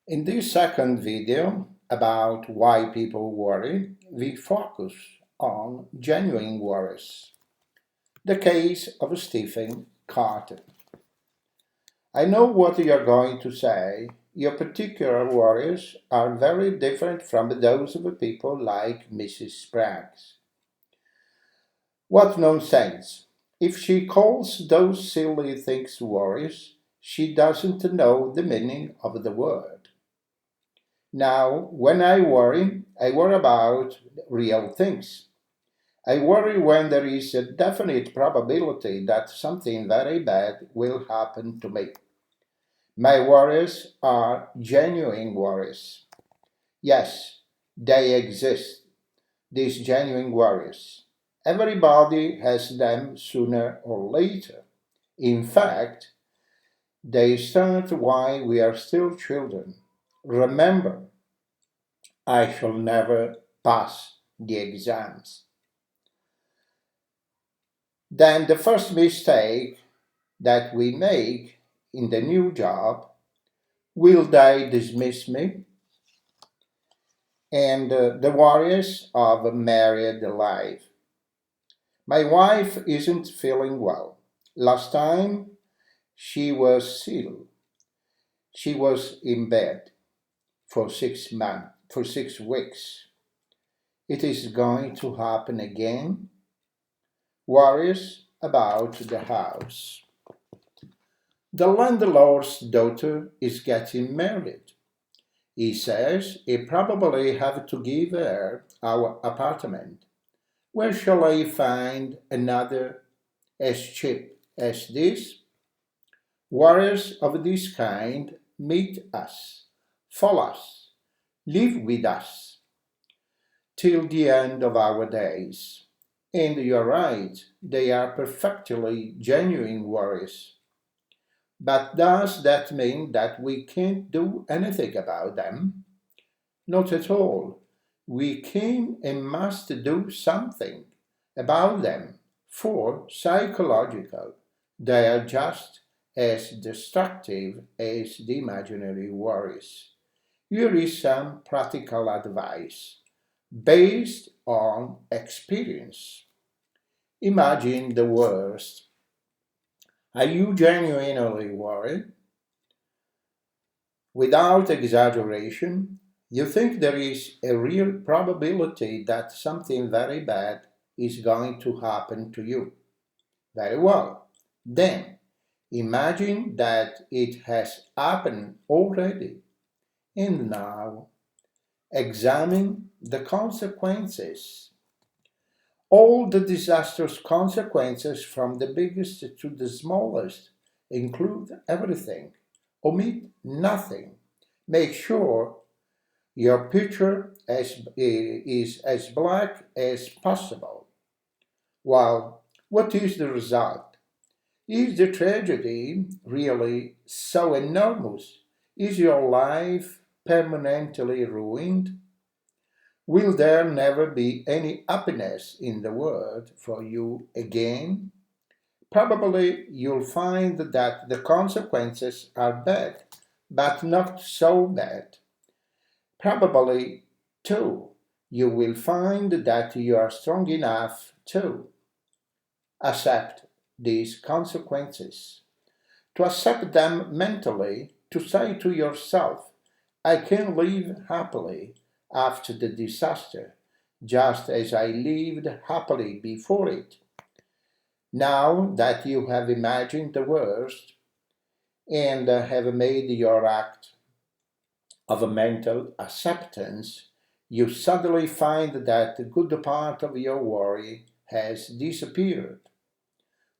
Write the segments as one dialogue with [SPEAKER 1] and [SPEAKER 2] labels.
[SPEAKER 1] In this second video about why people worry, we focus on genuine worries. The case of Stephen Carter. I know what you're going to say. Your particular worries are very different from those of people like Mrs. Spraggs. What nonsense! If she calls those silly things worries, she doesn't know the meaning of the word. Now, when I worry about real things. I worry when there is a definite probability that something very bad will happen to me. My worries are genuine worries. Yes, they exist, these genuine worries. Everybody has them sooner or later. In fact, they start while we are still children. Remember, I shall never pass the exams. Then the first mistake that we make in the new job, will they dismiss me? And the worries of a married life. My wife isn't feeling well. Last time she was ill. She was in bed for 6 months, for 6 weeks. It is going to happen again. Worries about the house. The landlord's daughter is getting married. He says he probably have to give her our apartment. Where shall I find another as cheap as this? Worries of this kind meet us, follow us, live with us till the end of our days. And you're right, they are perfectly genuine worries. But does that mean that we can't do anything about them? Not at all. We can and must do something about them, for psychological, they are just as destructive as the imaginary worries. Here is some practical advice based on experience. Imagine the worst. Are you genuinely worried? Without exaggeration, you think there is a real probability that something very bad is going to happen to you. Very well. Then, imagine that it has happened already. And now, examine the consequences. All the disastrous consequences from the biggest to the smallest include everything. Omit nothing. Make sure your picture is as black as possible. Well, what is the result? Is the tragedy really so enormous? Is your life permanently ruined? Will there never be any happiness in the world for you again? Probably you'll find that the consequences are bad, but not so bad. Probably, too, you will find that you are strong enough to accept these consequences, to accept them mentally, to say to yourself, I can live happily after the disaster, just as I lived happily before it. Now that you have imagined the worst and have made your act of a mental acceptance, you suddenly find that the good part of your worry has disappeared.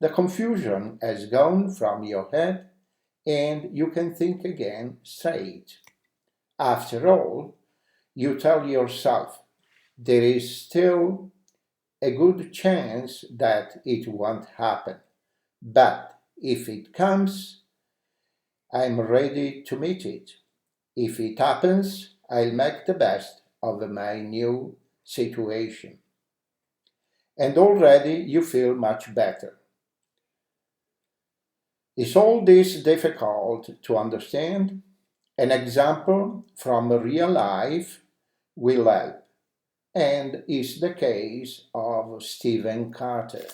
[SPEAKER 1] The confusion has gone from your head and you can think again straight. After all, you tell yourself there is still a good chance that it won't happen. But if it comes, I'm ready to meet it. If it happens, I'll make the best of my new situation. And already you feel much better. Is all this difficult to understand? An example from real life will help, and is the case of Stephen Carter.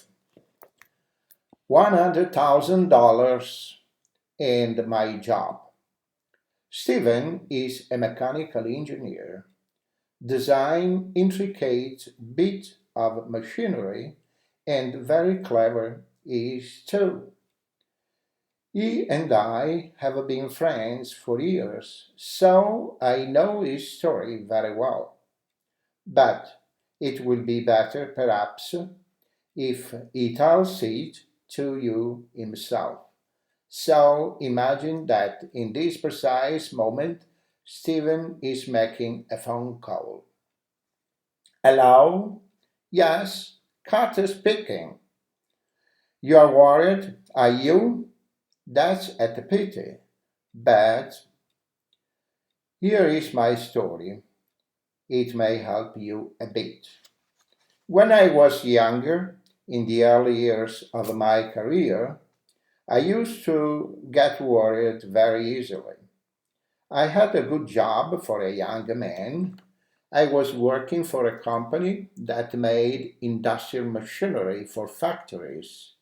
[SPEAKER 1] $100,000 and my job. Stephen is a mechanical engineer, design intricate bit of machinery, and very clever is too. He and I have been friends for years, so I know his story very well. But it will be better, perhaps, if he tells it to you himself. So imagine that in this precise moment, Stephen is making a phone call. Hello? Yes, Carter speaking. You are worried, are you? That's a pity. But here is my story. It may help you a bit. When I was younger, in the early years of my career, I used to get worried very easily. I had a good job for a young man. I was working for a company that made industrial machinery for factories.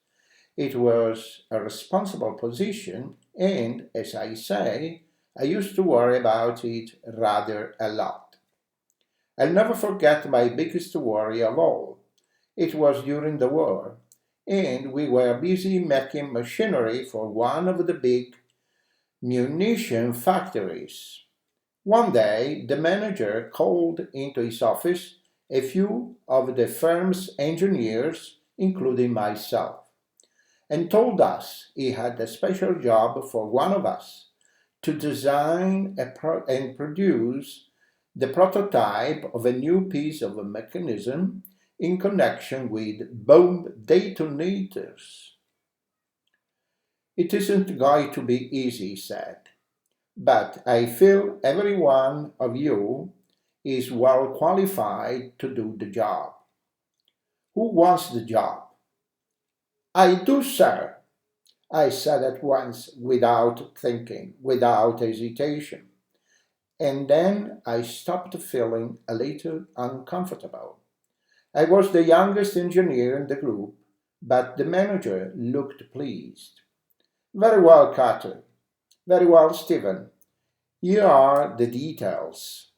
[SPEAKER 1] It was a responsible position, and as I say, I used to worry about it rather a lot. I'll never forget my biggest worry of all. It was during the war, and we were busy making machinery for one of the big munition factories. One day, the manager called into his office a few of the firm's engineers, including myself, and told us he had a special job for one of us to design and produce the prototype of a new piece of a mechanism in connection with bomb detonators. It isn't going to be easy, he said, but I feel every one of you is well qualified to do the job. Who wants the job? I do, sir, I said at once without thinking, without hesitation. And then I stopped feeling a little uncomfortable. I was the youngest engineer in the group, but the manager looked pleased. Very well, Carter. Very well, Stephen. Here are the details.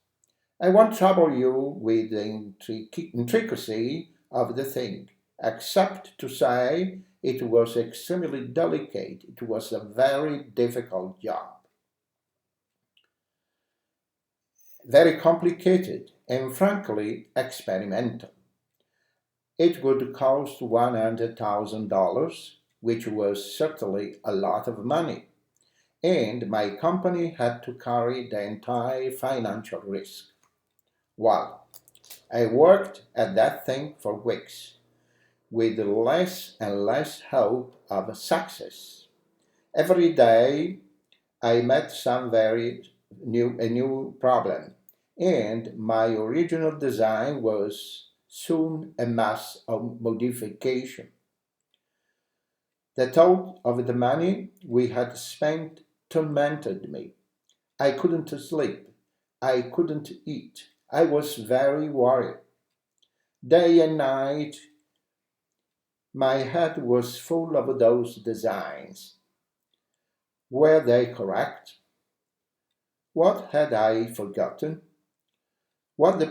[SPEAKER 1] I won't trouble you with the intricacy of the thing, except to say it was extremely delicate. It was a very difficult job, very complicated, and frankly experimental. It would cost $100,000, which was certainly a lot of money, and my company had to carry the entire financial risk. Well, I worked at that thing for weeks, with less and less hope of success. Every day I met a new problem, and my original design was soon a mass of modification. The thought of the money we had spent tormented me. I couldn't sleep. I couldn't eat. I was very worried. Day and night, my head was full of those designs. Were they correct? What had I forgotten? Was the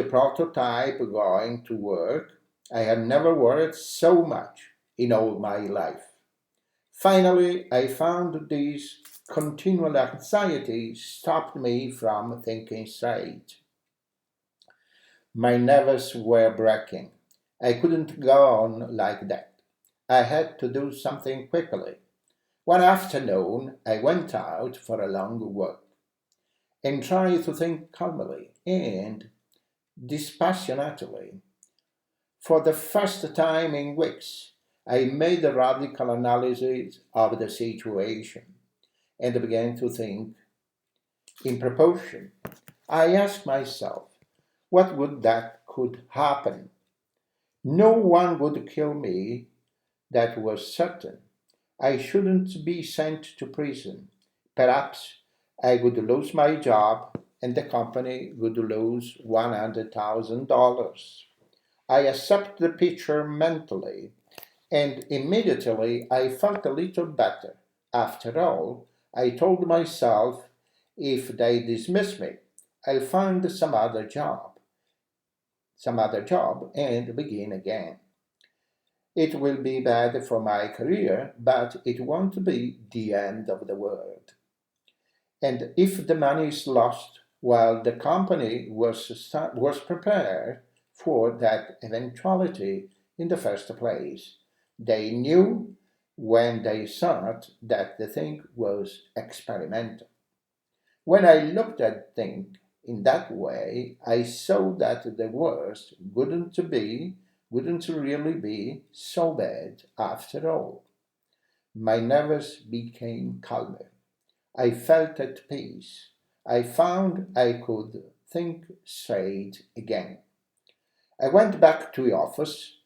[SPEAKER 1] prototype going to work? I had never worried so much in all my life. Finally, I found this continual anxiety stopped me from thinking straight. My nerves were breaking. I couldn't go on like that. I had to do something quickly. One afternoon, I went out for a long walk and tried to think calmly and dispassionately. For the first time in weeks, I made a radical analysis of the situation and began to think in proportion. I asked myself, what would that could happen? No one would kill me, that was certain. I shouldn't be sent to prison. Perhaps I would lose my job and the company would lose $100,000. I accept the picture mentally, and immediately I felt a little better. After all, I told myself, if they dismiss me, I'll find some other job and begin again. It will be bad for my career, but it won't be the end of the world. And if the money is lost, well, the company was prepared for that eventuality in the first place. They knew when they thought that the thing was experimental. When I looked at things in that way, I saw that the worst wouldn't really be so bad after all. My nerves became calmer. I felt at peace. I found I could think straight again. I went back to the office,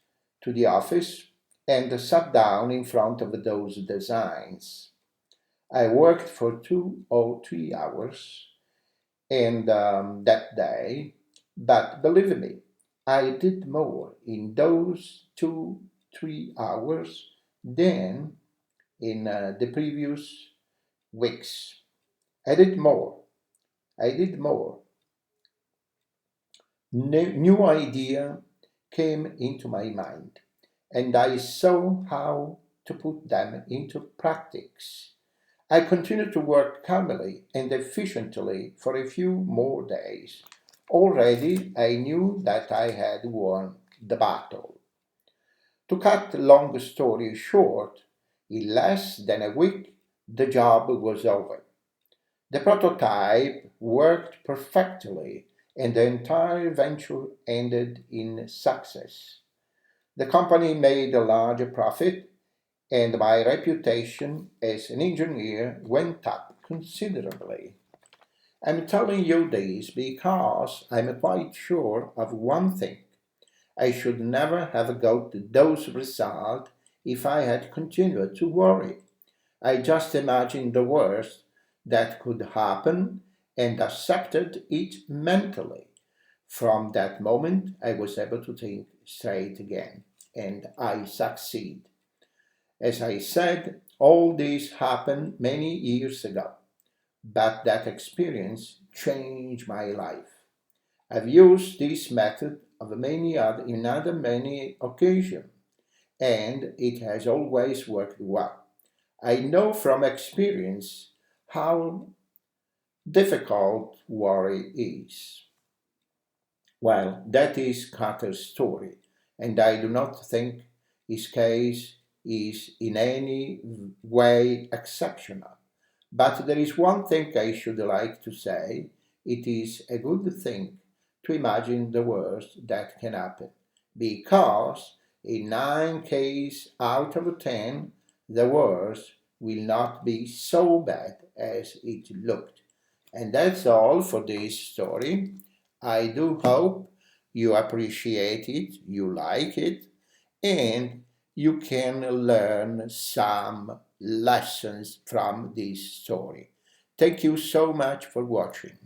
[SPEAKER 1] and sat down in front of those designs. I worked for 2 or 3 hours and that day, but believe me, I did more in those 2 3 hours than in the previous weeks. I did more. I did more. New idea came into my mind, and I saw how to put them into practice. I continued to work calmly and efficiently for a few more days. Already I knew that I had won the battle. To cut long story short, in less than a week the job was over. The prototype worked perfectly, and the entire venture ended in success. The company made a large profit, and my reputation as an engineer went up considerably. I'm telling you this because I'm quite sure of one thing. I should never have got those results if I had continued to worry. I just imagined the worst that could happen and accepted it mentally. From that moment, I was able to think straight again, and I succeed. As I said, all this happened many years ago, but that experience changed my life. I've used this method of in other many occasions, and it has always worked well. I know from experience how difficult worry is. Well, that is Carter's story, and I do not think his case is in any way exceptional. But there is one thing I should like to say. It is a good thing to imagine the worst that can happen, because in 9 cases out of 10, the worst will not be so bad as it looked. And that's all for this story. I do hope you appreciate it, you like it, and you can learn some lessons from this story. Thank you so much for watching.